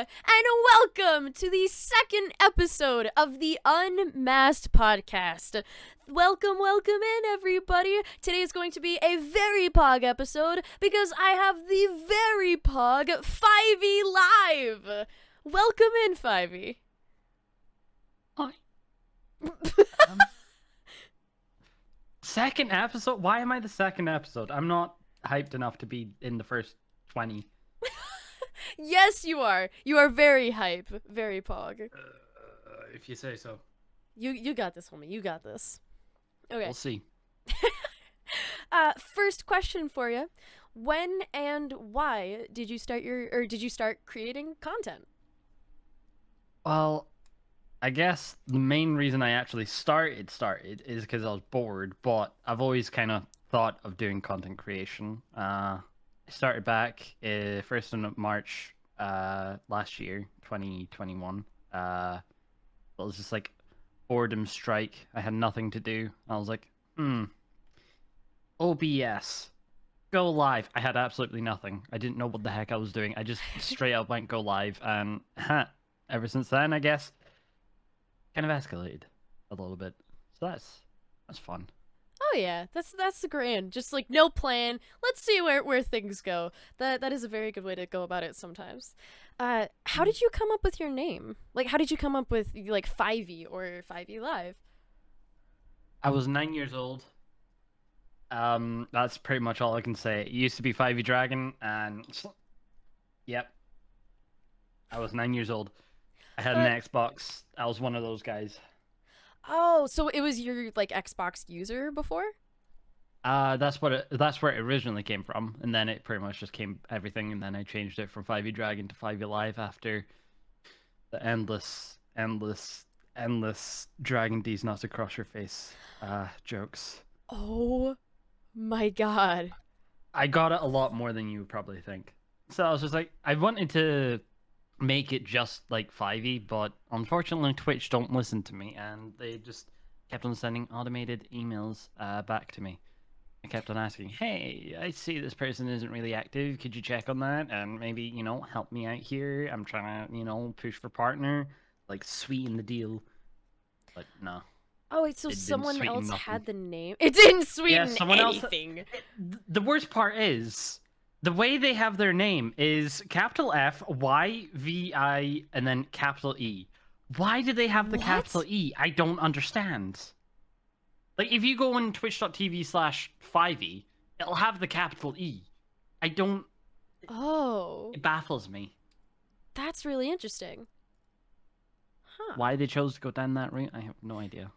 and welcome to the second episode of the Unmasked podcast. Welcome in, everybody. Today is going to be a very pog episode because I have the very pog FyvieLive. Welcome in, Fyvie. Hi. Second episode? Why am I the second episode? I'm not hyped enough to be in the first 20. Yes, you are. You are very hype. Very pog. If you say so. You got this, homie. You got this. Okay. We'll see. First question for you. When and why did you start creating content? Well, I guess the main reason I actually started is because I was bored, but I've always kind of thought of doing content creation. I started back 1st of March last year, 2021. It was just like boredom strike. I had nothing to do. I was like, OBS, go live. I had absolutely nothing. I didn't know what the heck I was doing. I just straight up went go live, and ever since then, I guess, kind of escalated a little bit. So that's fun. Oh yeah, that's grand. Just like no plan. Let's see where things go. That is a very good way to go about it sometimes. How did you come up with your name? Like, how did you come up with like Fyvie or FyvieLive? I was 9 years old. That's pretty much all I can say. It used to be Fyvie Dragon, and yep, I was 9 years old. I had an Xbox. I was one of those guys. Oh, so it was your like Xbox user before? That's where it originally came from, and then it pretty much just came everything, and then I changed it from Fyvie Dragon to FyvieLive after the endless Dragon D's nuts across your face jokes. Oh my god. I got it a lot more than you would probably think. So I was just like, I wanted to make it just like Fyvie, but unfortunately Twitch don't listen to me, and they just kept on sending automated emails back to me. I kept on asking, hey, I see this person isn't really active, could you check on that and maybe, help me out here? I'm trying to, push for partner, like sweeten the deal. But no. Oh wait, so someone else nothing. had the name? It didn't sweeten anything. The worst part is, the way they have their name is capital F, Y, V, I, and then capital E. Why do they have the capital E? I don't understand. Like, if you go on twitch.tv/Fyvie, it'll have the capital E. I don't... Oh. It baffles me. That's really interesting. Huh. Why they chose to go down that route, I have no idea.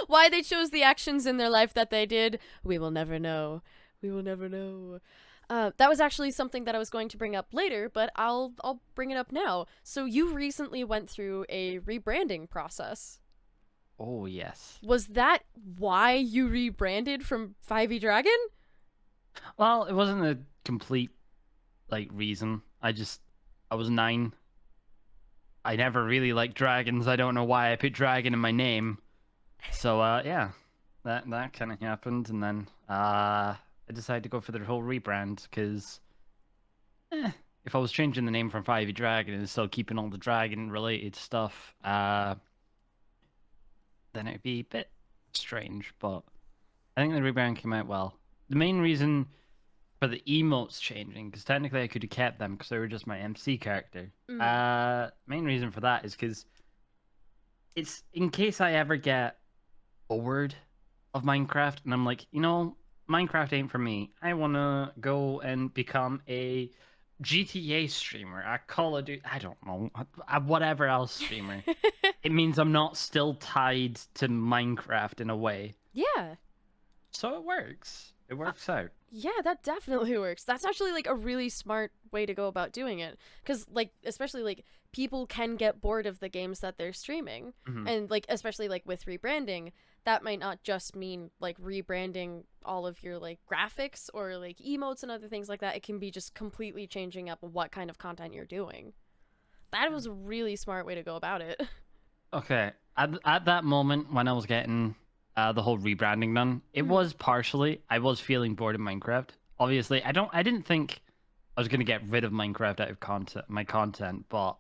Why they chose the actions in their life that they did, we will never know. We will never know. That was actually something that I was going to bring up later, but I'll bring it up now. So you recently went through a rebranding process. Oh, yes. Was that why you rebranded from Fyvie Dragon? Well, it wasn't a complete, reason. I was 9. I never really liked dragons. I don't know why I put dragon in my name. So, yeah. That kind of happened, and then, I decided to go for the whole rebrand, because if I was changing the name from Fyvie Dragon and still keeping all the dragon-related stuff, then it'd be a bit strange, but I think the rebrand came out well. The main reason for the emotes changing, because technically I could have kept them because they were just my MC character. Main reason for that is because it's in case I ever get bored of Minecraft and I'm like, Minecraft ain't for me. I want to go and become a GTA streamer, a Call of Duty, I don't know, a whatever else streamer. It means I'm not still tied to Minecraft in a way. Yeah. So it works. It works out. Yeah, that definitely works. That's actually like a really smart way to go about doing it, because especially people can get bored of the games that they're streaming, and especially with rebranding, that might not just mean rebranding all of your graphics or emotes and other things like that. It can be just completely changing up what kind of content you're doing. That was a really smart way to go about it. Okay, at that moment when I was getting the whole rebranding done, it was partially I was feeling bored of Minecraft. Obviously, I didn't think I was gonna get rid of Minecraft out of my content, but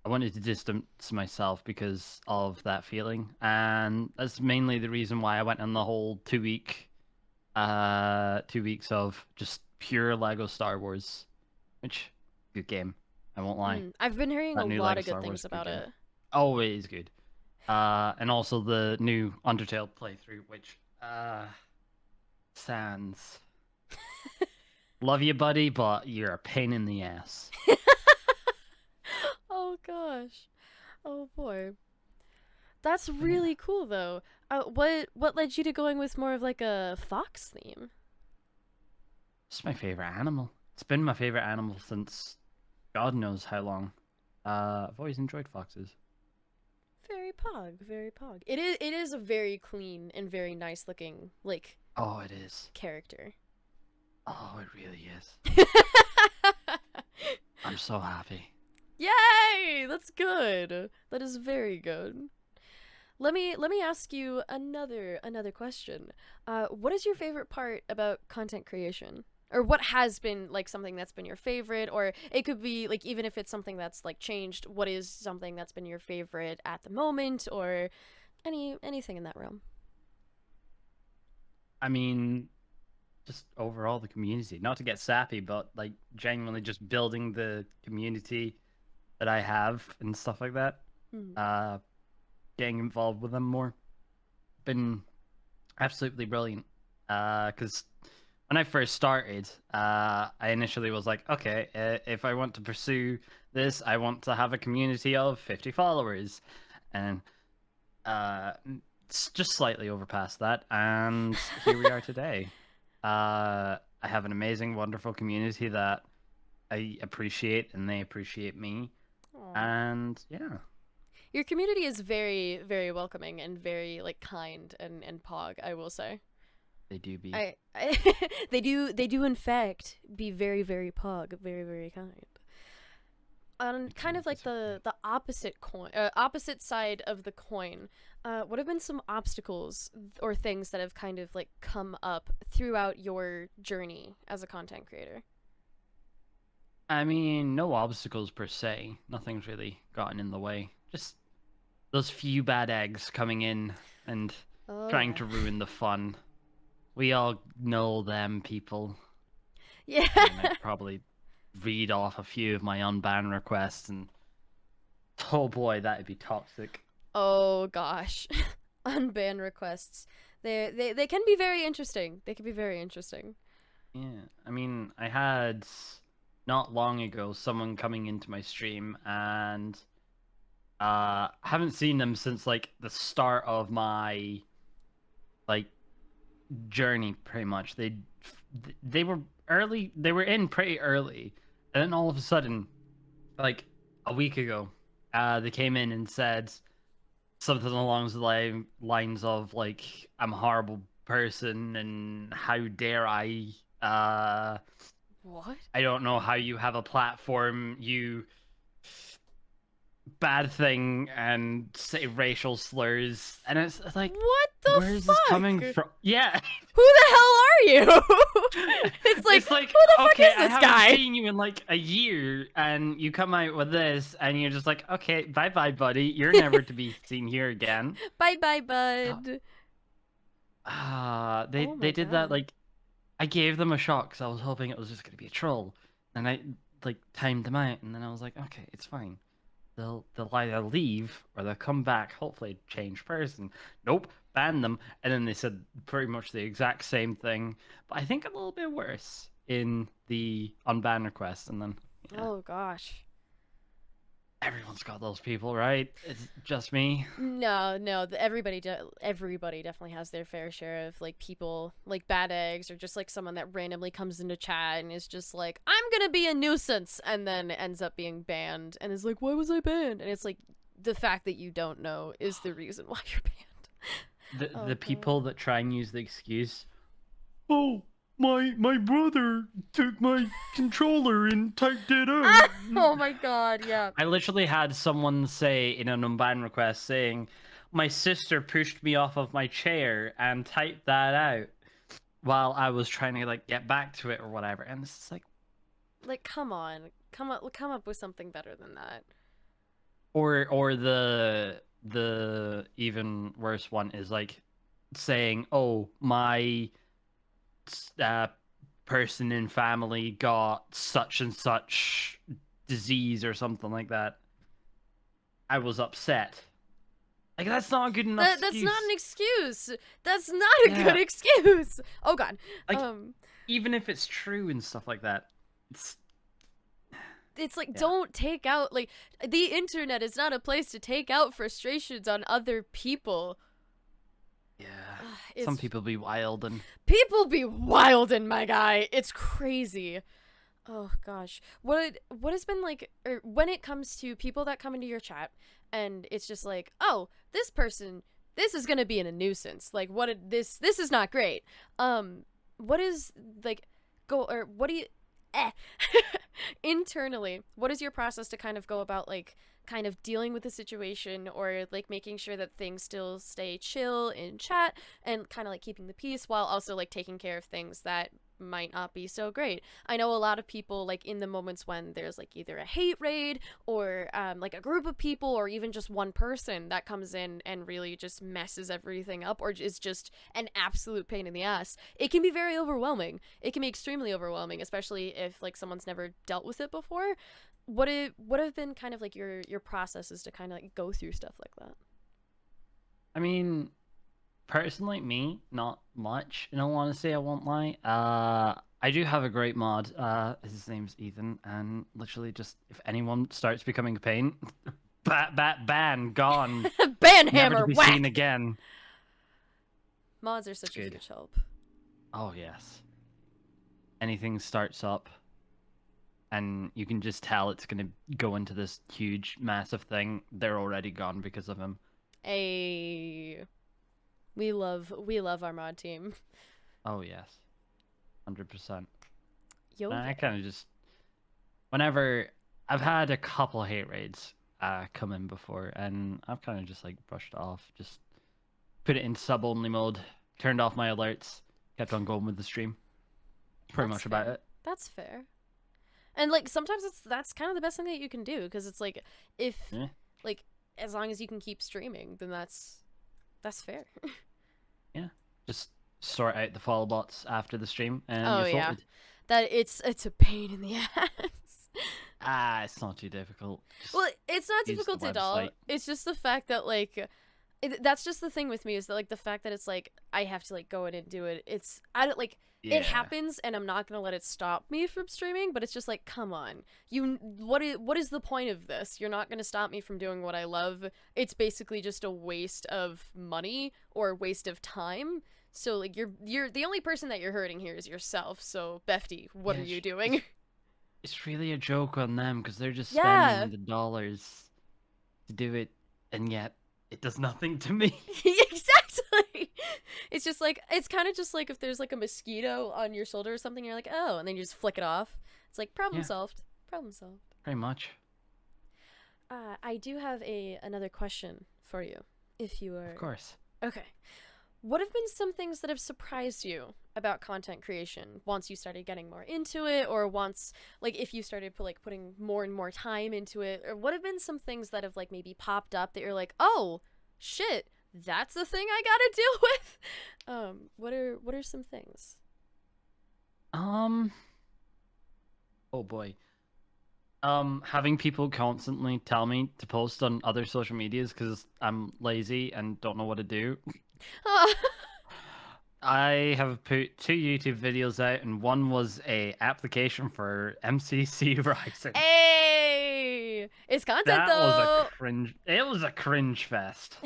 I wanted to distance myself because of that feeling, and that's mainly the reason why I went on the whole 2 weeks of just pure Lego Star Wars, which good game. I won't lie. I've been hearing a That new lot Lego of good Star Wars, things good about game. it. Always good. And also the new Undertale playthrough, which sans. Love you, buddy, but you're a pain in the ass. Oh gosh. Oh boy. That's Yeah. really cool though. What led you to going with more of like a fox theme? It's my favorite animal. It's been my favorite animal since God knows how long. I've always enjoyed foxes. Very pog, very pog. It is a very clean and very nice looking like Oh, it is. character. Oh, it really is. I'm so happy. Yay! That's good. That is very good. Let me ask you another question. What is your favorite part about content creation? Or what has been like something that's been your favorite, or it could be like even if it's something that's like changed, what is something that's been your favorite at the moment, or anything in that realm? I mean, just overall the community. Not to get sappy, but like genuinely just building the community that I have and stuff like that. Hmm. Getting involved with them more. Been absolutely brilliant. Because when I first started, I initially was like, okay, if I want to pursue this, I want to have a community of 50 followers, and it's just slightly overpassed that, and here we are today. I have an amazing, wonderful community that I appreciate, and they appreciate me, Aw. and yeah, Your community is very, very welcoming and very like kind and pog, I will say. they do be. I they do in fact be very, very pog, very, very kind. On I kind couldn't of like disagree. the opposite side of the coin, what have been some obstacles or things that have kind of like come up throughout your journey as a content creator? I mean, no obstacles per se. Nothing's really gotten in the way. Just those few bad eggs coming in and Oh trying yeah. to ruin the fun. We all know them people. Yeah. I mean, I'd probably read off a few of my unban requests, and oh boy, that'd be toxic. Oh gosh. Unban requests. They can be very interesting. They can be very interesting. Yeah, I mean, I had not long ago someone coming into my stream, and haven't seen them since like the start of my like journey pretty much. They were early, they were in pretty early, and then all of a sudden, like a week ago, they came in and said something along the lines of like, I'm a horrible person and how dare What? I don't know how you have a platform, you bad thing, and say racial slurs, and it's like, What the where is this fuck? coming Who from? Yeah. the hell are you? It's like, It's who like, the fuck okay, is I this haven't guy? seen you in like a year, and you come out with this, and you're just like, okay, bye bye, buddy. You're never to be seen here again. Bye bye, Oh, bud. they Oh they my did that. god. Like, I gave them a shock because I was hoping it was just gonna be a troll, and I like timed them out, and then I was like, okay, it's fine. They'll either leave or they'll come back, hopefully change person. Nope, ban them. And then they said pretty much the exact same thing, but I think a little bit worse in the unban request. And then yeah, Oh gosh. everyone's got those people, right? It's just me. No, no. Everybody definitely has their fair share of like people like bad eggs or just like someone that randomly comes into chat and is just like, I'm gonna be a nuisance, and then ends up being banned and is like, why was I banned? And it's like the fact that you don't know is the reason why you're banned. The Oh god. people that try and use the excuse, oh, my brother took my controller and typed it out. Ah! Oh my god. Yeah. I literally had someone say in an unban request saying, my sister pushed me off of my chair and typed that out while I was trying to like get back to it or whatever. And it's like, Like, come up with something better than that. Or the even worse one is like saying, "Oh, my uh, person in family got such and such disease or something like that. I was upset." Like that's not a good enough That's not an excuse. excuse. That's not a good Yeah, excuse. Oh God. like even if it's true and stuff like that, it's It's like, yeah, don't take out, like, the internet is not a place to take out frustrations on other people. yeah. Some It's people be wild and People be wildin', my guy. It's crazy. Oh gosh. What has been like, or when it comes to people that come into your chat and it's just like, "Oh, this person, this is going to be in a nuisance. Like this is not great." What is like go or what do you eh. Internally, what is your process to kind of go about like kind of dealing with the situation or like making sure that things still stay chill in chat and kind of like keeping the peace while also like taking care of things that might not be so great. I know a lot of people like in the moments when there's like either a hate raid or like a group of people or even just one person that comes in and really just messes everything up or is just an absolute pain in the ass. It can be very overwhelming. It can be extremely overwhelming, especially if like someone's never dealt with it before. What have been kind of like your processes to kind of like go through stuff like that? I mean, personally, me, not much. In all honesty, I won't lie. I do have a great mod. His name's Ethan, and literally, just if anyone starts becoming a pain, ban, gone, never to Banhammer be seen whack. again. Mods are It's such a good. huge help. Oh yes. Anything starts up, and you can just tell it's gonna go into this huge, massive thing. They're already gone because of him. A we love our mod team. Oh yes, 100%. Yo I yeah. kind of just whenever I've had a couple hate raids come in before, and I've kind of just like brushed it off, just put it in sub only mode, turned off my alerts, kept on going with the stream. Pretty That's much about fair. it. That's fair. And like sometimes that's kind of the best thing that you can do because it's like if Yeah, like as long as you can keep streaming, then that's fair. yeah. Just sort out the follow bots after the stream, and Oh you're yeah. sorted. That it's a pain in the ass. It's not too difficult. Just Well, it's not use the difficult at all. website. It's just the fact that like that's just the thing with me is that like the fact that it's like I have to like go in and do it. It's I don't like it Yeah. happens and I'm not going to let it stop me from streaming, but it's just like come on. What is the point of this? You're not going to stop me from doing what I love. It's basically just a waste of money or a waste of time. So like you're the only person that you're hurting here is yourself. So Befty, what Yeah, are you doing? it's really a joke on them because they're just Yeah. spending the dollars to do it, and yet it does nothing to me. Exactly. It's just like it's kind of just like if there's like a mosquito on your shoulder or something, you're like, oh, and then you just flick it off. It's like problem Yeah, solved. Problem solved. pretty much. I do have a another question for you, if you Of are course. okay. What have been some things that have surprised you about content creation once you started getting more into it, or once like if you started putting more and more time into it, or what have been some things that have like maybe popped up that you're like, oh, shit, that's the thing I gotta deal with. What are some things? Um. Oh boy. Having people constantly tell me to post on other social medias because I'm lazy and don't know what to do. I have put 2 YouTube videos out, and one was a application for MCC Rising. Hey, it's content That was a though. cringe. It was a cringe fest.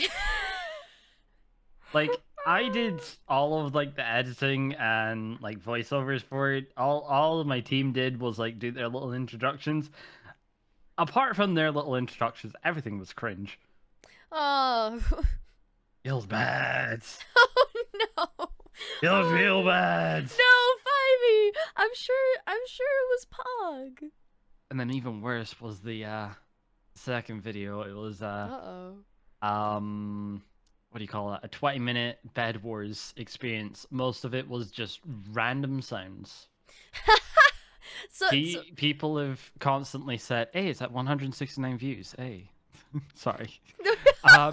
Like I did all of like the editing and like voiceovers for it. All of my team did was like do their little introductions. Apart from their little introductions, everything was cringe. Oh, Feels bad. oh no. Feels Oh real no. bad. No, Fyvie. I'm sure it was Pog. And then even worse was the second video. It was Uh-oh. what do you call it? A 20-minute Bed Wars experience. Most of it was just random sounds. So People have constantly said, "Hey, it's at 169 views." Hey, sorry.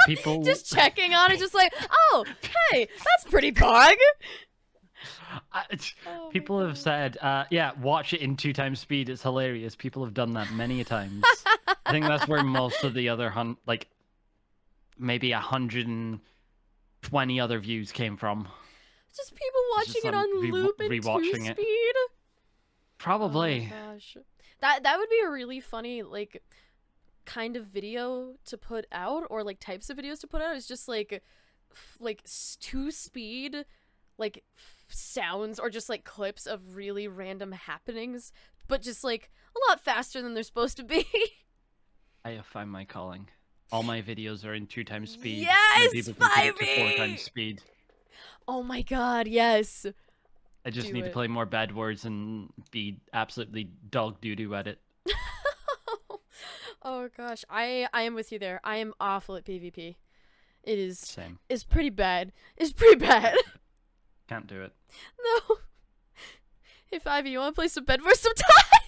People just checking on it, just like, oh, hey, that's pretty bug. Oh people have said, "Yeah, watch it in 2x speed. It's hilarious." People have done that many times. I think that's where most of the other like maybe 120 other views came from. Just people watching it on loop in 2-speed. Probably. Oh my gosh, that would be a really funny like kind of video to put out, or like types of videos to put out. It's just like 2-speed like sounds, or just like clips of really random happenings, but just like a lot faster than they're supposed to be. I have found my calling. All my videos are in 2x speed. Yes, people can put it to Fyvie! 4x speed. Oh my god, yes. I just need to play more bad words and be absolutely dog doo-doo at it. Oh gosh, I am with you there. I am awful at PvP. It is Same. It's pretty bad. It's pretty bad. Can't do it. No. Hey Fyvie, you want to play some Bed Wars sometime?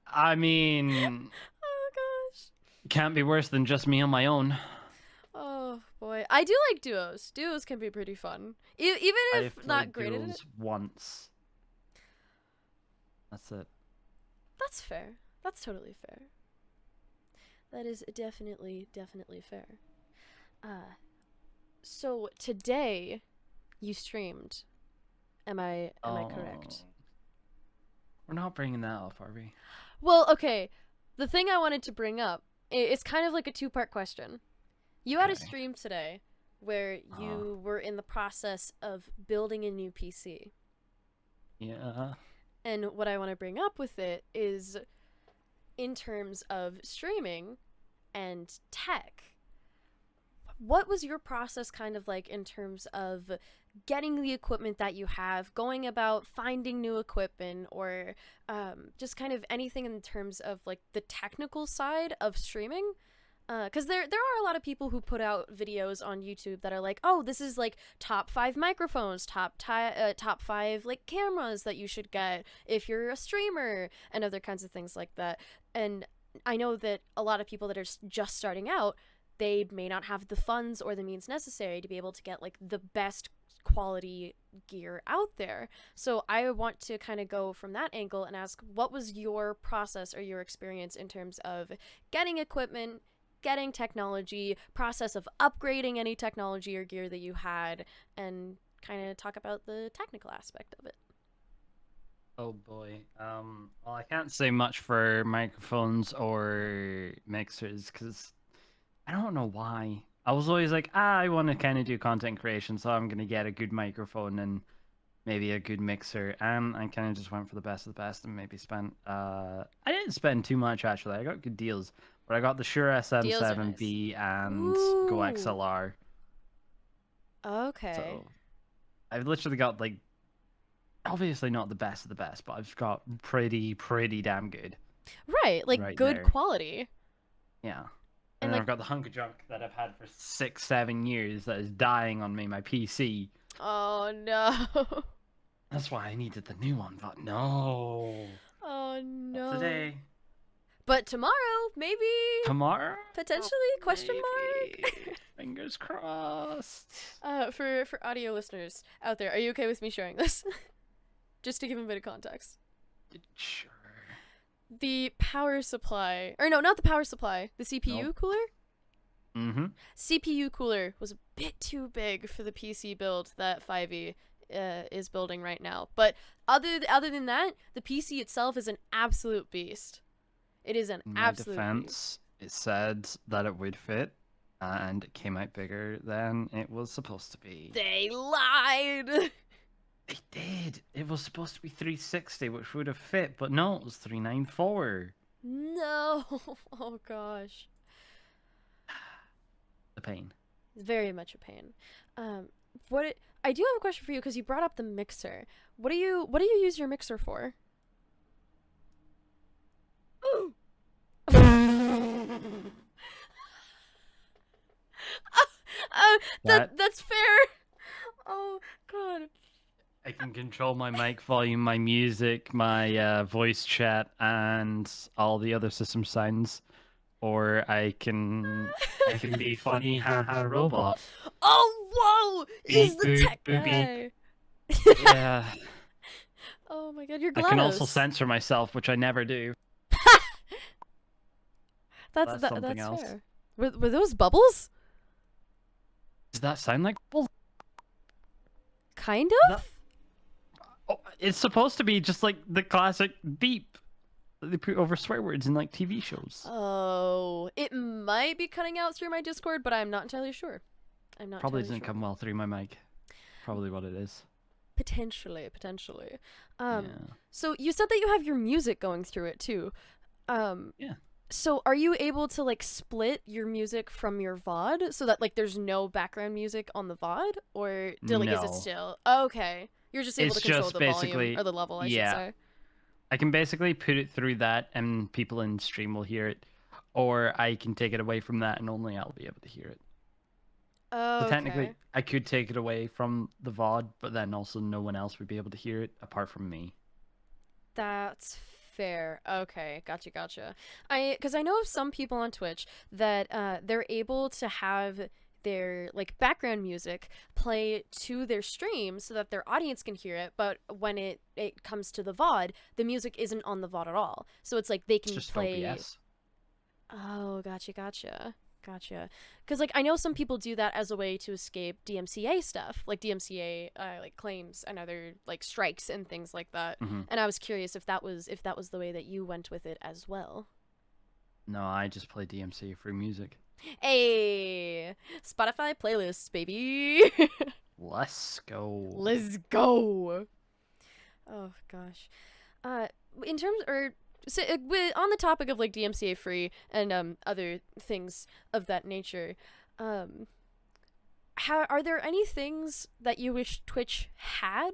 I mean, oh gosh. Can't be worse than just me on my own. Oh boy, I do like duos. Duos can be pretty fun, even if I've not played great at it. duels once. That's it. That's fair. That's totally fair. That is definitely fair. So today you streamed. Am I correct? We're not bringing that up, are we? Well, okay. The thing I wanted to bring up, it's kind of like a two-part question. You had a stream today where you were in the process of building a new PC. Yeah. And what I want to bring up with it is, in terms of streaming and tech, what was your process kind of like in terms of getting the equipment that you have, going about finding new equipment, or just kind of anything in terms of like the technical side of streaming? Because there are a lot of people who put out videos on YouTube that are like, oh, this is like top 5 microphones, top 5 like cameras that you should get if you're a streamer, and other kinds of things like that. And I know that a lot of people that are just starting out, they may not have the funds or the means necessary to be able to get like the best quality gear out there. So I want to kind of go from that angle and ask, what was your process or your experience in terms of getting equipment, getting technology, process of upgrading any technology or gear that you had, and kind of talk about the technical aspect of it. Oh boy. Well, I can't say much for microphones or mixers because I don't know why. I was always like, I want to kind of do content creation, so I'm gonna get a good microphone and maybe a good mixer. And I kind of just went for the best of the best and maybe spent. I didn't spend too much actually. I got good deals. But I got the Shure SM7B and Go XLR. Okay. So I've literally got like, obviously not the best of the best, but I've got pretty damn good. Right, like good quality. Yeah. And then I've got the hunk of junk that I've had for 6-7 years that is dying on me, my PC. Oh no. That's why I needed the new one, but no. Oh no. Not today. But tomorrow, maybe. Tomorrow? Potentially? Question mark? Fingers crossed. For audio listeners out there, are you okay with me sharing this? Just to give them a bit of context. Sure. The power supply, or no, not the power supply, the CPU cooler? Mm-hmm. CPU cooler was a bit too big for the PC build that Fyvie is building right now. But other than that, the PC itself is an absolute beast. It is an absolute defense, it said that it would fit, and it came out bigger than it was supposed to be. They lied! They did. It was supposed to be 360, which would have fit, but no, it was 394. No! Oh gosh. The pain. Very much a pain. I do have a question for you, because you brought up the mixer. What do you use your mixer for? That's fair. Oh god. I can control my mic volume, my music, my voice chat, and all the other system sounds. Or I can be funny, haha, robot. Oh, whoa! He's Beep the boop tech boop beep. guy. Yeah. Oh my god, you're I can also GLaDOS. censor myself, which I never do. That's something That's else. fair. Were those bubbles? Does that sound like bull? Kind That... of? Oh, it's supposed to be just like the classic beep that they put over swear words in like TV shows. Oh, it might be cutting out through my Discord, but I'm not entirely sure. I'm not Probably entirely doesn't sure. come well through my mic. Probably what it is. Potentially. Yeah. So you said that you have your music going through it too. Yeah. So are you able to like split your music from your VOD so that like there's no background music on the VOD, or is it No. still okay? You're just able It's to control just the volume basically, or the level, I should yeah. say. I can basically put it through that and people in stream will hear it. Or I can take it away from that and only I'll be able to hear it. So technically, Okay. I could take it away from the VOD, but then also no one else would be able to hear it apart from me. That's fair. Okay, gotcha. Because I know of some people on Twitch that they're able to have their like background music play to their stream so that their audience can hear it, but when it comes to the VOD, the music isn't on the VOD at all. So it's like they It's can just play. OBS. Oh, gotcha. Because like I know some people do that as a way to escape DMCA stuff, like DMCA like claims and other like strikes and things like that. Mm-hmm. And I was curious if that was the way that you went with it as well. No, I just play DMCA free music. Hey, Spotify playlists, baby. Let's go. Let's go. Oh gosh. In terms or so, on the topic of like DMCA free and other things of that nature, how are there any things that you wish Twitch had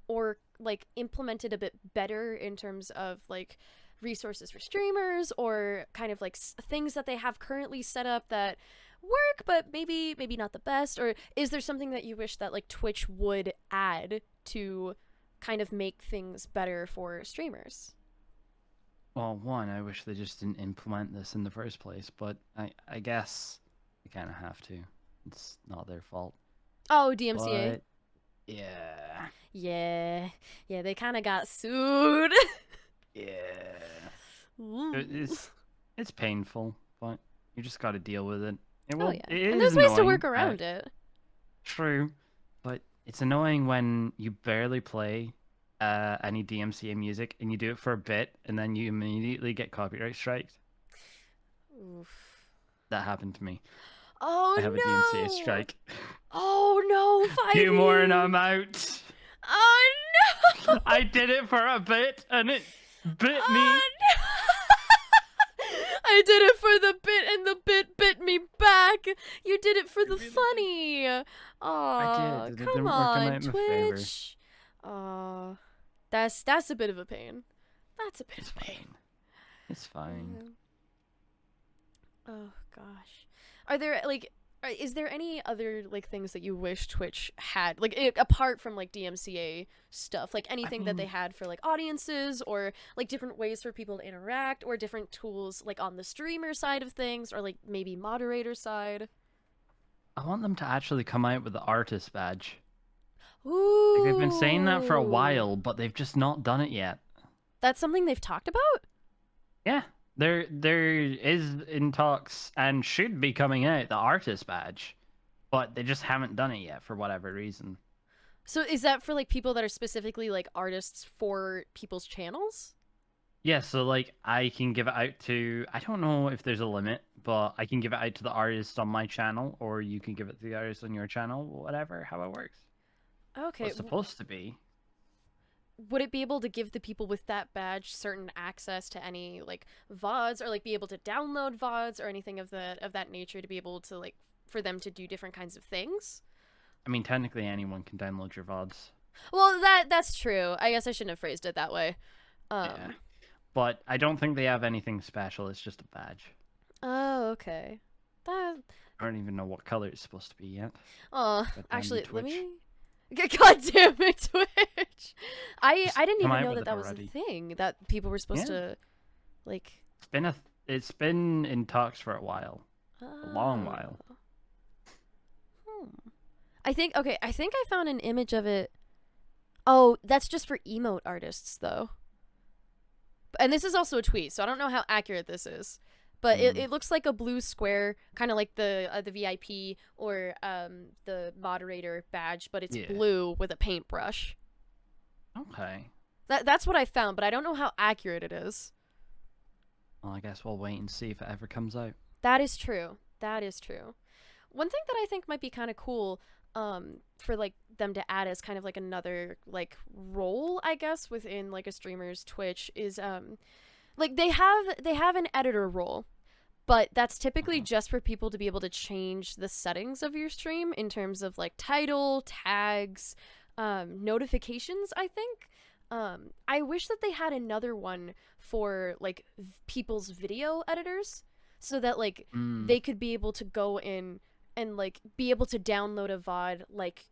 or like implemented a bit better in terms of like resources for streamers, or kind of like things that they have currently set up that work but maybe not the best? Or is there something that you wish that like Twitch would add to kind of make things better for streamers? Well, one, I wish they just didn't implement this in the first place, but I guess they kind of have to. It's not their fault. Oh, DMCA. But, yeah. Yeah, they kind of got sued. Yeah. It's painful, but you just got to deal with it. It will. Oh yeah, It and is there's ways to annoying, work around it. True, but it's annoying when you barely play any DMCA music and you do it for a bit and then you immediately get copyright striked. Oof. That happened to me. Oh I have a DMCA strike. Oh no, Fyvie! 2 more and I'm out. Oh no! I did it for a bit and it bit me. No! I did it for the bit and the bit bit me back. You did it for the really funny. I did. It Come didn't work on, out in my favor. Twitch. That's a bit of a pain. That's a bit It's of a pain. fine. It's fine. Oh gosh. Are there like is there any other like things that you wish Twitch had, like apart from like DMCA stuff, like anything that they had for like audiences, or like different ways for people to interact, or different tools like on the streamer side of things, or like maybe moderator side? I want them to actually come out with the artist badge. Ooh. Like, they've been saying that for a while, but they've just not done it yet. That's something they've talked about? Yeah. There is in talks and should be coming out the artist badge, but they just haven't done it yet for whatever reason. So is that for like people that are specifically like artists for people's channels? Yeah, so like I can give it out to, I don't know if there's a limit, but I can give it out to the artist on my channel, or you can give it to the artist on your channel, whatever, how it works. Okay. It's supposed to be. Would it be able to give the people with that badge certain access to any like VODs, or like be able to download VODs or anything of that nature, to be able to like for them to do different kinds of things? I mean, technically anyone can download your VODs. Well, that's true. I guess I shouldn't have phrased it that way. Yeah. But I don't think they have anything special. It's just a badge. Oh, okay. That. I don't even know what color it's supposed to be yet. Actually, let me God damn it, Twitch. I Just didn't come even out know with that it that was a already. thing that people were supposed Yeah. to like. It's been in talks for a while, a long while. I think I found an image of it. Oh, that's just for emote artists though. And this is also a tweet, so I don't know how accurate this is. But it looks like a blue square, kind of like the VIP or the moderator badge, but it's blue with a paintbrush. Okay. That's what I found, but I don't know how accurate it is. Well, I guess we'll wait and see if it ever comes out. That is true. That is true. One thing that I think might be kind of cool for like them to add as kind of like another like role, I guess, within like a streamer's Twitch is like they have an editor role, but that's typically just for people to be able to change the settings of your stream in terms of like title, tags, notifications, I think. I wish that they had another one for like people's video editors so that like they could be able to go in and like be able to download a VOD like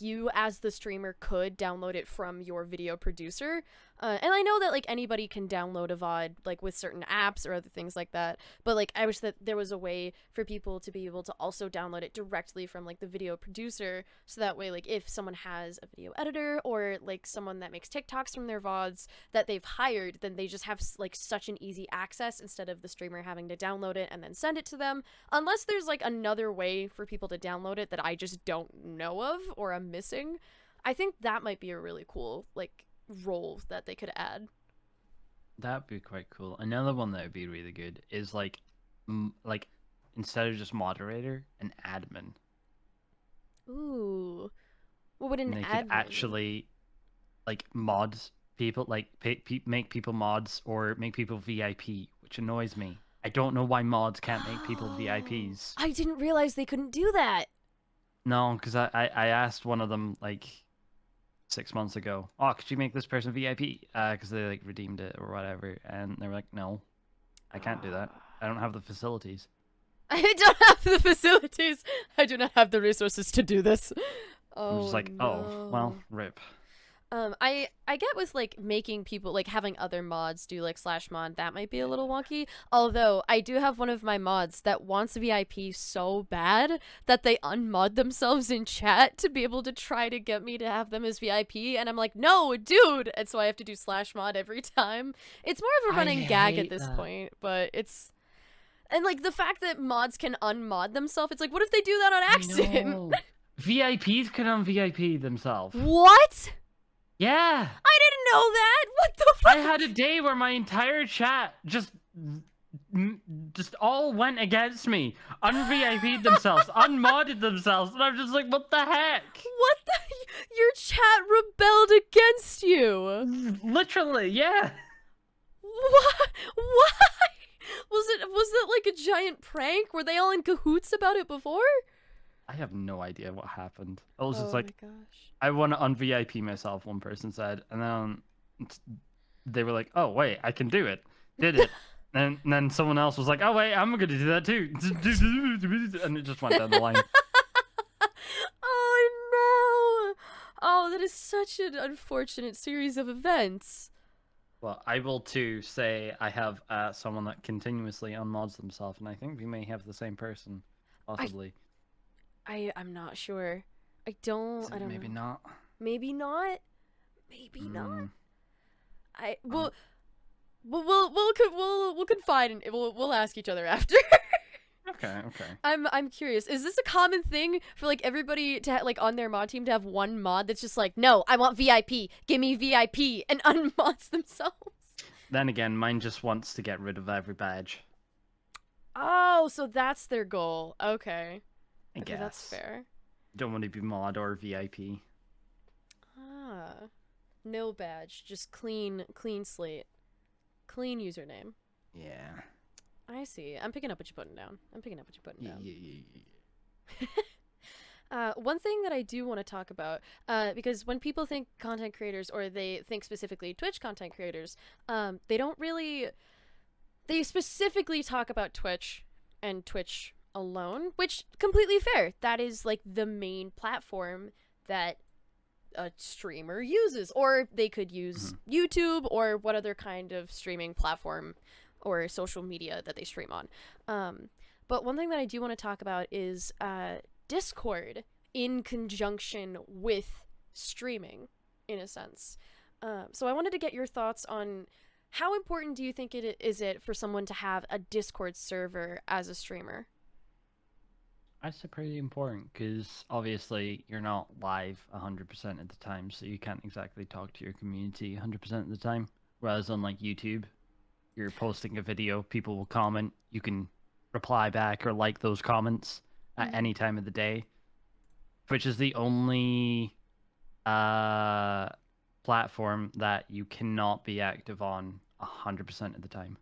you as the streamer could download it from your video producer. And I know that like anybody can download a VOD like with certain apps or other things like that, but like I wish that there was a way for people to be able to also download it directly from like the video producer, so that way like if someone has a video editor or like someone that makes TikToks from their VODs that they've hired, then they just have like such an easy access instead of the streamer having to download it and then send it to them, unless there's like another way for people to download it that I just don't know of or I'm missing. I think that might be a really cool like role that they could add. That'd be quite cool. Another one that would be really good is like instead of just moderator, an admin. Ooh, what would an and they admin? could actually like mod people, like make people mods or make people VIP, which annoys me. I don't know why mods can't make people VIPs. I didn't realize they couldn't do that. No, because I asked one of them like 6 months ago, oh, could you make this person VIP? Because they like redeemed it or whatever, and they were like, no, I can't do that. I don't have the facilities. I don't have the facilities. I do not have the resources to do this. I was just like, no. oh, well, rip. I get with like making people like having other mods do like /mod, that might be a little wonky. Although I do have one of my mods that wants VIP so bad that they unmod themselves in chat to be able to try to get me to have them as VIP, and I'm like, no, dude, and so I have to do /mod every time. It's more of a running gag at this point, but it's. And like the fact that mods can unmod themselves, it's like, what if they do that on accident? VIPs can un-VIP themselves. What? Yeah. I didn't know that. What the fuck? I had a day where my entire chat just all went against me, un-VIP'd themselves, unmodded themselves, and I'm just like, what the heck? What the? Your chat rebelled against you. Literally, yeah. What? Why? Was it like a giant prank? Were they all in cahoots about it before? I have no idea what happened. I was just like, my gosh. I want to un-VIP myself, one person said, and then they were like, oh wait, I can do it. Did it. And then someone else was like, oh wait, I'm gonna do that too. And it just went down the line. Oh no. Oh, that is such an unfortunate series of events. Well, I will too say I have someone that continuously unmods themselves, and I think we may have the same person, possibly. I'm not sure. I don't Maybe know. not. Maybe not. Maybe not. We'll confide and we'll ask each other after. Okay. I'm curious. Is this a common thing for like everybody to like on their mod team to have one mod that's just like, no, I want VIP. Give me VIP, and unmods themselves? Then again, mine just wants to get rid of every badge. Oh, so that's their goal. Okay. I guess. That's fair. Don't want to be mod or VIP. No badge, just clean slate. Clean username. Yeah. I see. I'm picking up what you're putting down. Yeah. One thing that I do want to talk about, because when people think content creators, or they think specifically Twitch content creators, they specifically talk about Twitch and Twitch alone, which completely fair. That is like the main platform that a streamer uses, or they could use YouTube or what other kind of streaming platform or social media that they stream on. But one thing that I do want to talk about is Discord in conjunction with streaming, in a sense. So I wanted to get your thoughts on how important do you think it is for someone to have a Discord server as a streamer? I say pretty important, because obviously you're not live 100% of the time, so you can't exactly talk to your community 100% of the time. Whereas on like YouTube, you're posting a video, people will comment, you can reply back or like those comments at any time of the day, which is the only platform that you cannot be active on 100% of the time.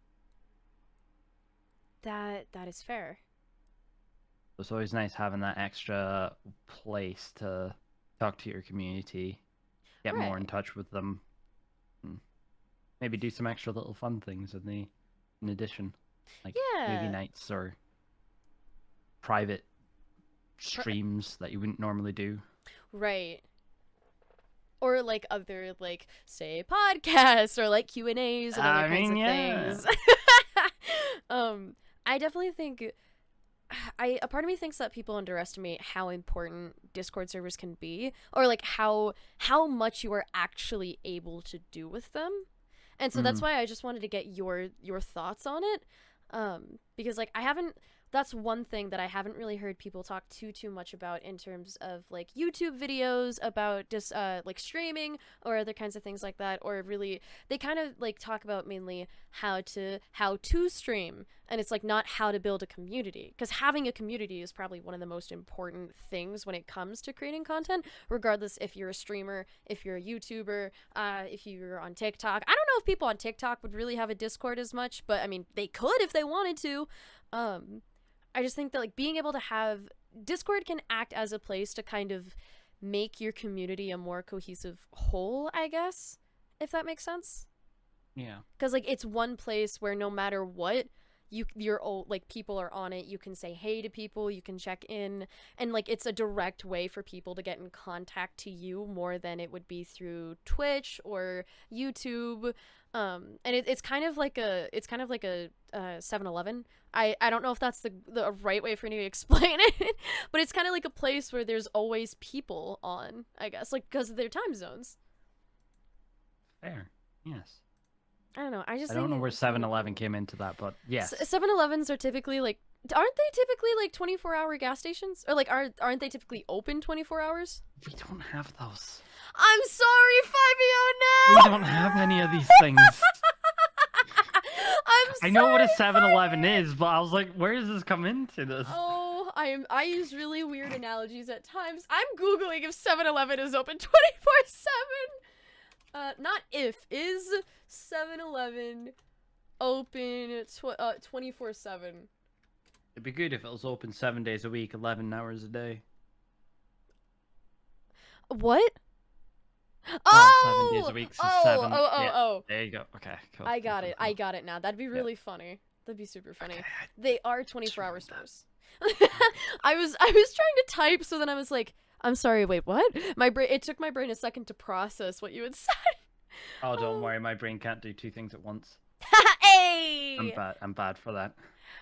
That is fair. It's always nice having that extra place to talk to your community, get more in touch with them, and maybe do some extra little fun things in addition, like movie nights or private streams that you wouldn't normally do. Right. Or like other, like, say, podcasts or like Q&As and other kinds of things. I definitely think a part of me thinks that people underestimate how important Discord servers can be, or like how much you are actually able to do with them. And so that's why I just wanted to get your thoughts on it, because like that's one thing that I haven't really heard people talk too much about in terms of like YouTube videos about just like streaming or other kinds of things like that, or really they kind of like talk about mainly how to stream, and it's like not how to build a community, because having a community is probably one of the most important things when it comes to creating content, regardless if you're a streamer, if you're a YouTuber, if you're on TikTok. I don't know if people on TikTok would really have a Discord as much, but I mean they could if they wanted to. I just think that like being able to have Discord can act as a place to kind of make your community a more cohesive whole, I guess, if that makes sense. Yeah. Because like it's one place where no matter what, you're like people are on it. You can say hey to people, you can check in, and like it's a direct way for people to get in contact to you more than it would be through Twitch or YouTube. And it's kind of like a 7-Eleven. I don't know if that's the right way for me to explain it, but it's kind of like a place where there's always people on, I guess, like because of their time zones. Fair. Yes. I don't know. I don't know where 7-Eleven came into that, but yes. 7-Elevens are typically like, aren't they typically like 24-hour gas stations? Or like aren't they typically open 24 hours? We don't have those. I'm sorry, Fyvie, oh no! We don't have any of these things. I'm sorry, I know what a 7-Eleven is, but I was like, where does this come into this? Oh, I use really weird analogies at times. I'm Googling if 7-Eleven is open 24/7. Not if. Is 7-Eleven open 24/7? It'd be good if it was open 7 days a week, 11 hours a day. What? Oh! 7 days a week, so 7. Oh. There you go. Okay, cool. I got it. I got it now. That'd be really funny. That'd be super funny. Okay. They are 24-hour stores. I was trying to type, so then I was like, I'm sorry, wait, what? It took my brain a second to process what you had said. Oh, don't worry, my brain can't do two things at once. Hey! I'm bad for that.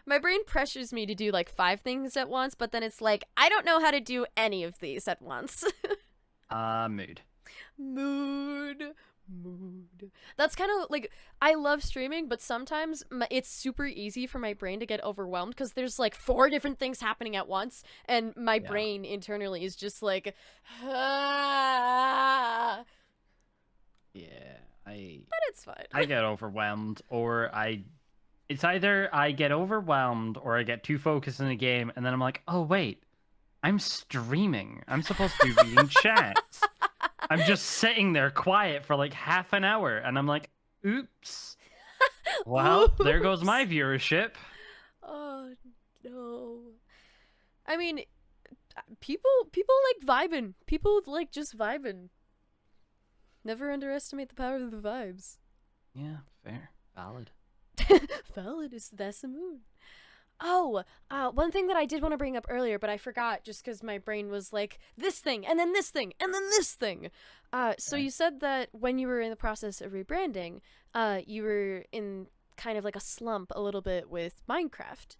My brain pressures me to do like 5 things at once, but then it's like, I don't know how to do any of these at once. Mood. That's kind of like, I love streaming, but sometimes it's super easy for my brain to get overwhelmed because there's like 4 different things happening at once, and my brain internally is just like, ah. Yeah, but it's fine. I get overwhelmed, or it's either I get overwhelmed or I get too focused in a game, and then I'm like, oh wait, I'm streaming. I'm supposed to be reading chats. I'm just sitting there quiet for like half an hour, and I'm like, oops. Well, Oops. There goes my viewership. Oh no. I mean, people like vibing. People like just vibing. Never underestimate the power of the vibes. Yeah, fair. Valid. Valid, that's the mood. Oh, one thing that I did want to bring up earlier, but I forgot just because my brain was like, this thing, and then this thing, and then this thing. So Okay. you said that when you were in the process of rebranding, you were in kind of like a slump a little bit with Minecraft.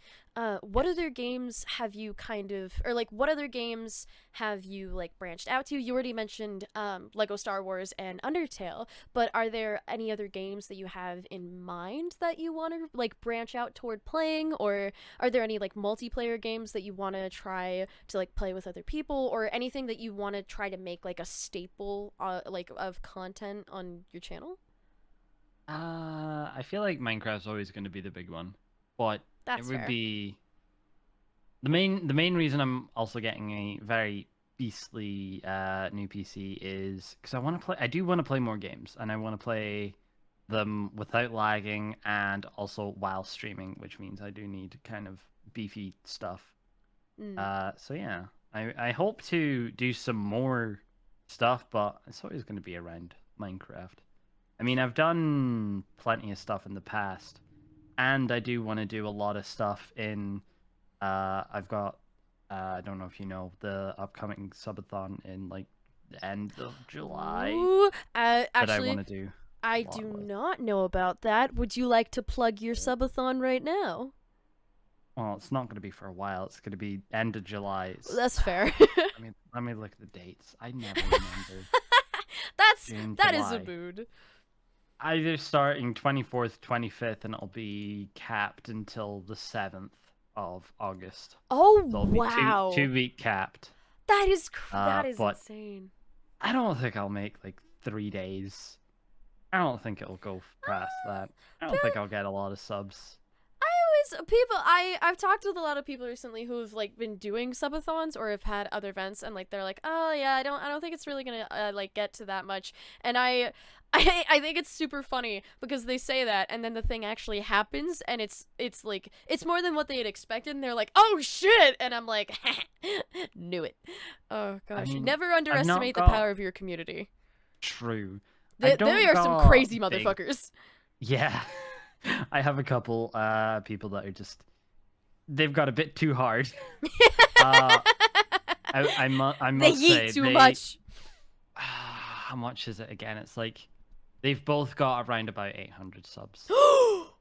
What Yes. other games have you kind of, or like what other games have you like branched out to? You already mentioned Lego Star Wars and Undertale, but are there any other games that you have in mind that you want to like branch out toward playing, or are there any like multiplayer games that you want to try to like play with other people, or anything that you want to try to make like a staple like of content on your channel? I feel like Minecraft's always going to be the big one, but it That's would fair. be the main reason I'm also getting a very beastly new PC is because I do want to play more games, and I want to play them without lagging and also while streaming, which means I do need kind of beefy stuff. Mm. So yeah, I hope to do some more stuff, but it's always going to be around Minecraft. I mean, I've done plenty of stuff in the past, and I do want to do a lot of stuff in. I've got. I don't know if you know the upcoming Subathon in like the end of July Ooh, that I want actually, to do I a lot do with. not know about that. Would you like to plug your Oh. subathon right now? Well, it's not going to be for a while. It's going to be end of July. It's, That's fair. let me look at the dates. I never remember. That's June, that is a July. mood. Either starting 24th, 25th, and it'll be capped until the 7th of August. Oh So it'll be two wow, 2 week capped. that is But insane. I don't think I'll make like 3 days. I don't think it'll go past that. I don't think I'll get a lot of subs. I've talked with a lot of people recently who've like been doing subathons or have had other events, and like they're like, oh yeah, I don't think it's really gonna like get to that much, and I think it's super funny because they say that and then the thing actually happens and it's like it's more than what they had expected, and they're like, oh shit, and I'm like, knew it. Oh I gosh, mean, never I've not underestimate the power got of your community. true. I They don't are some got crazy big. motherfuckers. Yeah. I have a couple people that are just they've got a bit too hard. Uh I They must eat say too they much. how much is it again? It's like they've both got around about 800 subs.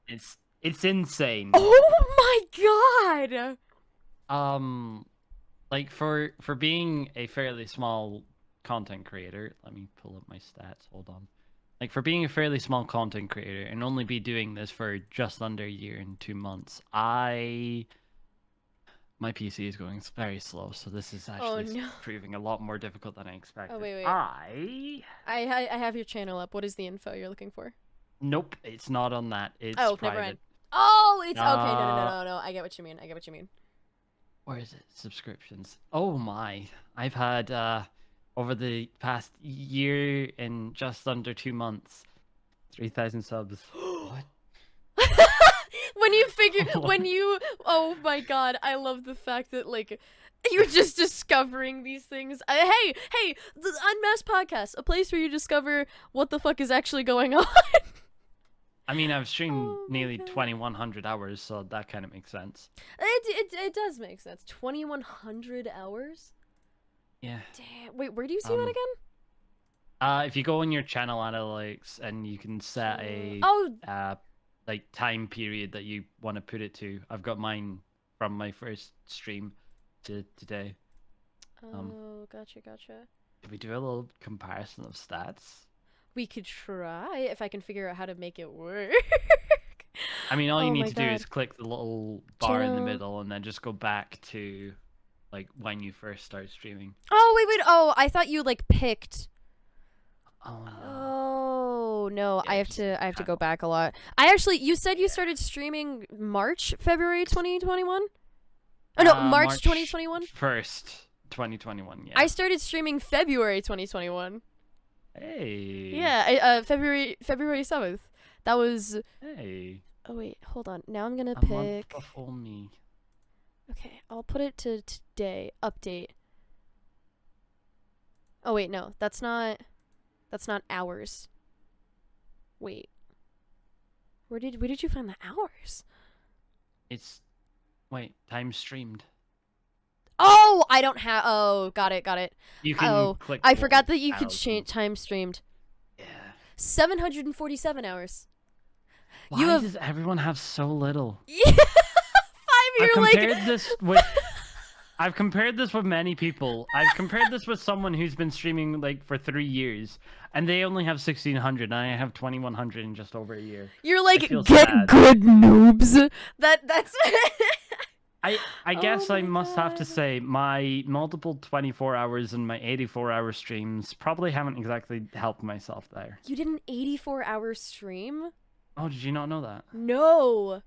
It's insane. Oh my god! Um like for being a fairly small content creator, let me pull up my stats. Hold on. Like for being a fairly small content creator and only be doing this for just under a year and 2 months, my PC is going very slow, so this is Oh actually no. proving a lot more difficult than I Oh expected. wait. I have your channel up. What is the info you're looking for? Nope, it's not on that. It's Oh, never mind. private. Oh, it's okay. No, no, no, Uh, no, no. I get what you mean. I get what you mean. where is it? Subscriptions. Oh my. I've had over the past year and just under 2 months, 3,000 subs. What? When you oh my god, I love the fact that like you're just discovering these things. Hey, the Unmasked podcast, a place where you discover what the fuck is actually going on. I mean, I've streamed Oh my nearly god. 2,100 hours, so that kind of makes sense. It does make sense. 2100 hours? Yeah. Damn. Wait, where do you see that Um. again? If you go on your channel analytics and you can set a Oh, like time period that you want to put it to. I've got mine from my first stream to today. Um, oh, gotcha. If we do a little comparison of stats? We could try if I can figure out how to make it work. I mean, all you Oh need my to do god. is click the little bar in the Channel. middle and then just go back to like when you first start streaming. Oh, wait. Oh, I thought you like picked. Oh no. Oh, no. Yeah, just I have to go channel. back a lot. I actually you said you started streaming February 2021? Oh no, March March 2021? 1st, 2021, yeah. I started streaming February 2021. Hey. Yeah, February 7th. That was Hey. Oh wait, hold on. Now I'm going to A month pick. before me. Okay, I'll put it to today. Update. Oh wait, no. That's not hours. Wait. Where did you find the hours? It's Wait, time streamed. Oh, I don't have. Oh, got it, got it. You can click. I forgot that you could 1,000. change time streamed. Yeah. 747 hours. Why does everyone have so little? Yeah, Fyvie, you're like. I've compared this with many people. I've compared this with someone who's been streaming like for 3 years, and they only have 1,600, and I have 2,100 in just over a year. You're like, get good, noobs. That's. I guess I must have to say my multiple 24 hours and my 84-hour streams probably haven't exactly helped myself there. You did an 84-hour stream? Oh, did you not know that? No.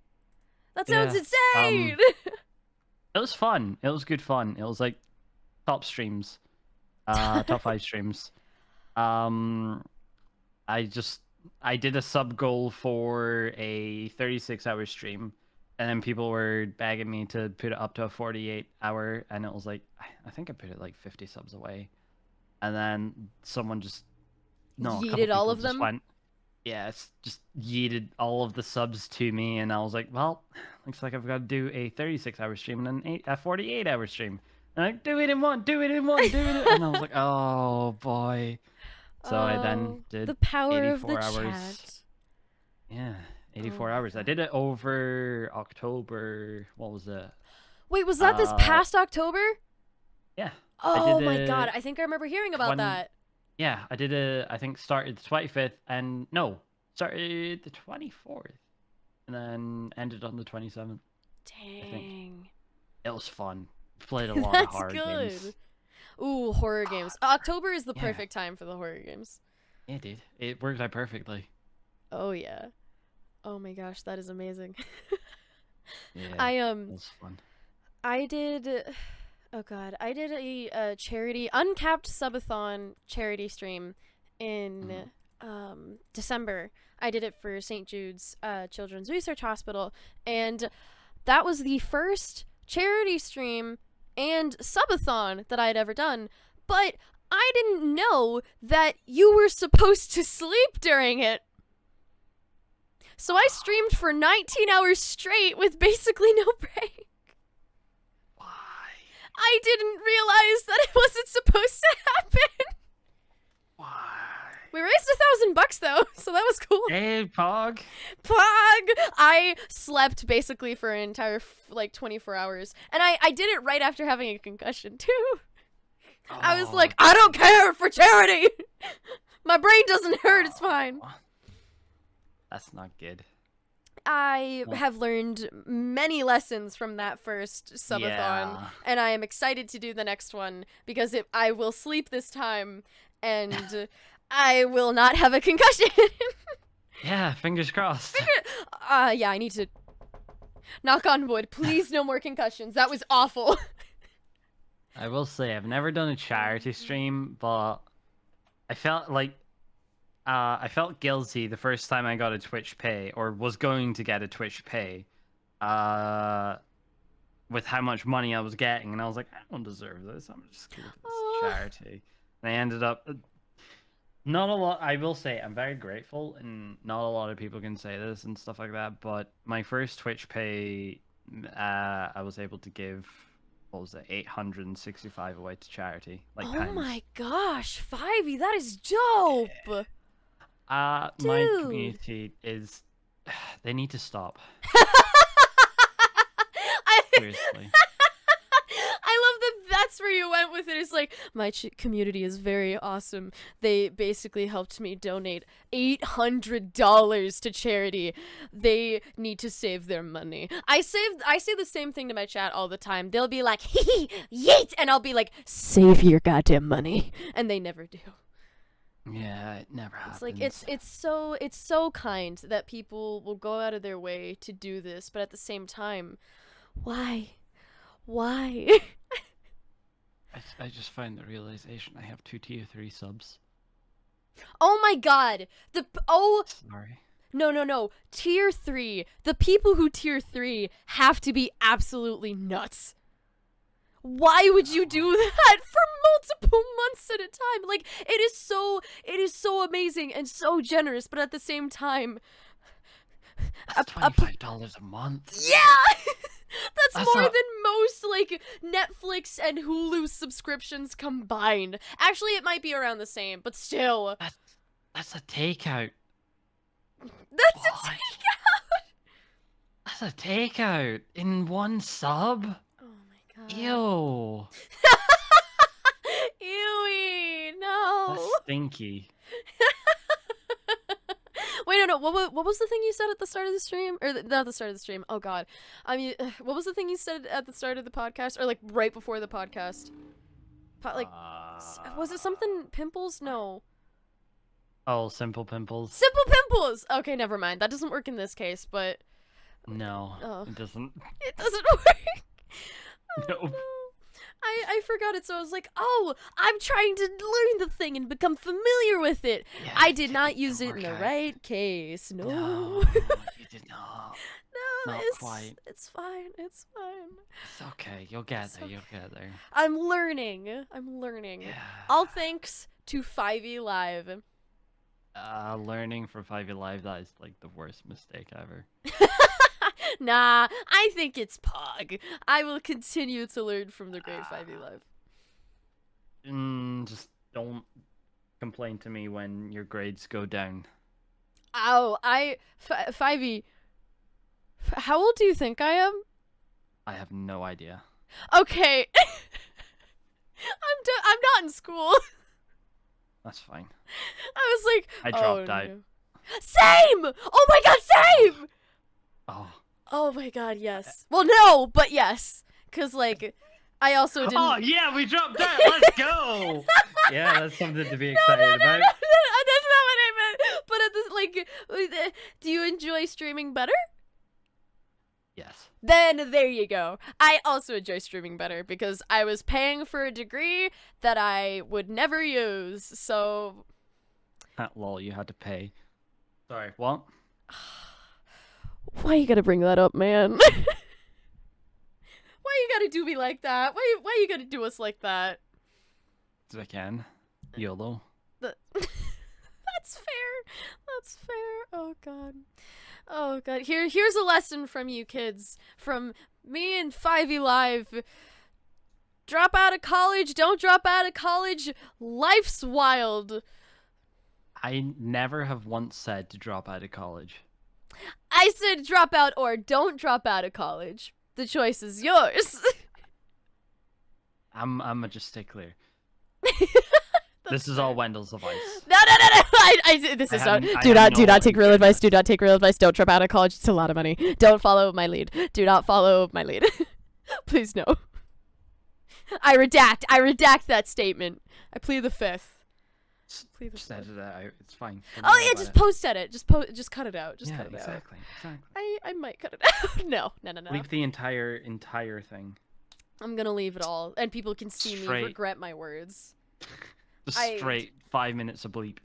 That sounds insane. It was fun. It was good fun. It was like top streams, top 5 streams. I did a sub goal for a 36-hour stream, and then people were begging me to put it up to a 48-hour, and it was like, I think I put it like 50 subs away, and then someone just yeeted all of them. Yeah, it's just yeeted all of the subs to me, and I was like, well, looks like I've got to do a 36-hour stream and a 48-hour stream. And I do it in one, do it in one, do it in... And I was like, oh boy. So I then did the power 84 of the hours. Chat. Yeah, 84 hours. I did it over October. What was it? Wait, was that this past October? Yeah. Oh my god, I think I remember hearing about that. Yeah, I did I think started the 25th and no, started the 24th and then ended on the 27th. Dang. It was fun. Played a lot of horror games. Ooh, horror games. October is the perfect time for the horror games. Yeah, dude. It worked out perfectly. Oh yeah. Oh my gosh, that is amazing. Yeah. It was fun. I did a charity uncapped subathon charity stream in December. I did it for St. Jude's Children's Research Hospital, and that was the first charity stream and subathon that I'd ever done, but I didn't know that you were supposed to sleep during it. So I streamed for 19 hours straight with basically no break. I didn't realize that it wasn't supposed to happen. Why? We raised $1,000 though, so that was cool. Hey, Pog. I slept basically for an entire 24 hours, and I did it right after having a concussion too. Oh. I was like, I don't care for charity. My brain doesn't hurt. It's fine. That's not good. I have learned many lessons from that first subathon, and I am excited to do the next one because I will sleep this time, and I will not have a concussion. Yeah, fingers crossed. Yeah, I need to knock on wood. Please, no more concussions. That was awful. I will say I've never done a charity stream, but I felt like I felt guilty the first time I got a Twitch pay, or was going to get a Twitch pay, with how much money I was getting, and I was like, I don't deserve this. I'm just gonna do this charity. And I ended up not a lot. I will say I'm very grateful, and not a lot of people can say this and stuff like that. But my first Twitch pay, I was able to give, what was it, 865 away to charity. Like, oh my gosh, Fyvie, that is dope. Yeah. My community is, they need to stop. Seriously. I love that that's where you went with it. It's like, my community is very awesome. They basically helped me donate $800 to charity. They need to save their money. I say the same thing to my chat all the time. They'll be like, hee yeet, and I'll be like, save your goddamn money. And they never do. Yeah, it never happens. It's like it's so kind that people will go out of their way to do this, but at the same time, why? I just find the realization I have 2 tier 3 subs. Oh my god. Sorry. No. Tier 3. The people who tier 3 have to be absolutely nuts. Why would you do that for multiple months at a time? Like, it is so amazing and so generous, but at the same time, that's $25 a month. Yeah. That's more than most, like, Netflix and Hulu subscriptions combined. Actually, it might be around the same, but still. That's a takeout. That's What? a takeout! That's a takeout in one sub? Oh my god. Ew. Ewy, no. That's stinky. Wait, no. What was the thing you said at the start of the stream? Or not the start of the stream. Oh god. I mean, what was the thing you said at the start of the podcast? Or like right before the podcast? Was it something pimples? No. Oh, simple pimples. Simple pimples. Okay, never mind. That doesn't work in this case, but No, oh. it doesn't. It doesn't work. No. I forgot it, so I was like, oh, I'm trying to learn the thing and become familiar with it. Yeah, I did not use it in the out. right case. No. No, you did not. No, Not it's quite. It's fine. It's fine. It's okay. You'll get there. okay. You'll get there. I'm learning. Yeah. All thanks to FyvieLive. Learning for FyvieLive, that is like the worst mistake ever. Nah, I think it's Pog. I will continue to learn from the great FyvieLive. Just don't complain to me when your grades go down. Ow, Fyvie, how old do you think I am? I have no idea. Okay. I'm not in school. That's fine. I was like, I dropped out. No. Same! Oh my god, same! Oh. Oh my god, yes. Well, no, but yes. Because, like, I also didn't... Oh, yeah, we dropped out. Let's go. Yeah, that's something to be excited about. No, that's not what I meant. But at this, like, do you enjoy streaming better? Yes. Then there you go. I also enjoy streaming better because I was paying for a degree that I would never use, so... Lol, you had to pay. Sorry, what? Why you gotta bring that up, man? Why you gotta do me like that? Why you gotta do us like that? As I can. YOLO. That's fair. That's fair. Oh god. Oh god. Here's a lesson from you kids. From me and FyvieLive. Drop out of college. Don't drop out of college. Life's wild. I never have once said to drop out of college. I said drop out or don't drop out of college. The choice is yours. I'm just stay clear. This is all Wendell's advice. No. This is not. Do not take real advice. Do not take real advice. Don't drop out of college. It's a lot of money. Don't follow my lead. Do not follow my lead. Please no. I redact that statement. I plead the fifth. Just edit it out. It's fine. Oh yeah, just post edit. Just cut it out. Just cut it out. Exactly. I might cut it out. No. Leave the entire thing. I'm gonna leave it all, and people can see me regret my words. Just straight 5 minutes of bleep.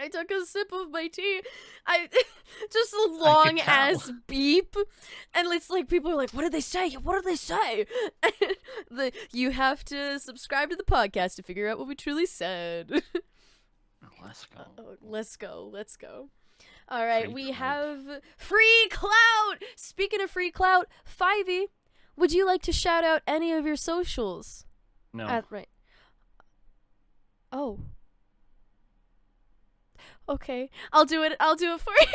I took a sip of my tea. Just a long ass beep, and it's like people are like, "What did they say? What did they say?" You have to subscribe to the podcast to figure out what we truly said. Let's go. Let's go. All right, we have free clout. Speaking of free clout, Fyvie, would you like to shout out any of your socials? No. Right. Oh. Okay, I'll do it for you.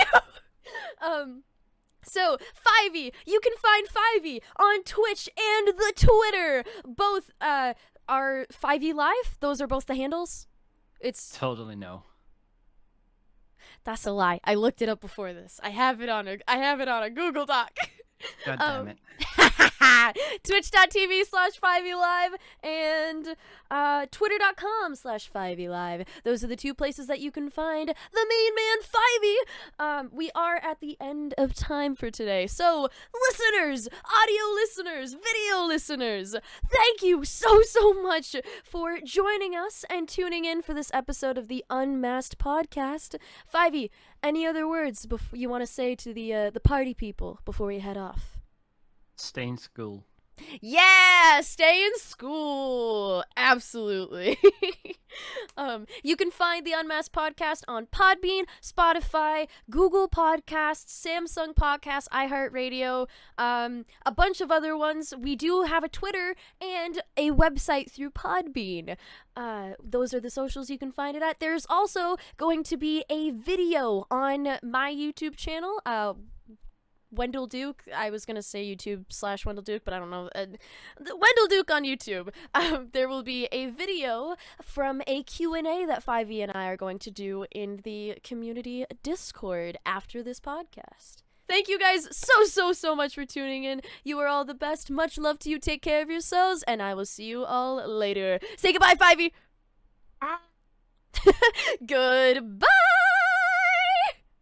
So Fyvie, you can find Fyvie on Twitch and the Twitter. Both are FyvieLive. Those are both the handles. It's totally no. That's a lie. I looked it up before this. I have it on a Google Doc. God damn it. Twitch.tv/FyvieLive and Twitter.com/FyvieLive. Those are the two places that you can find the main man Fyvie. We are at the end of time for today. So, listeners, audio listeners, video listeners, thank you so much for joining us and tuning in for this episode of the Unmasked podcast. Fyvie, any other words you want to say to the party people before we head off? Stay in school. Yeah, stay in school. Absolutely. You can find the Unmasked podcast on Podbean, Spotify, Google Podcasts, Samsung Podcasts, iHeartRadio, a bunch of other ones. We do have a Twitter and a website through Podbean. Those are the socials you can find it at. There's also going to be a video on my YouTube channel. Wendell Duke. I was gonna say YouTube/Wendell Duke, but I don't know. Wendell Duke on YouTube. There will be a video from a Q&A that Fyvie and I are going to do in the community Discord after this podcast. Thank you guys so much for tuning in. You are all the best. Much love to you. Take care of yourselves, and I will see you all later. Say goodbye, Fyvie. Goodbye.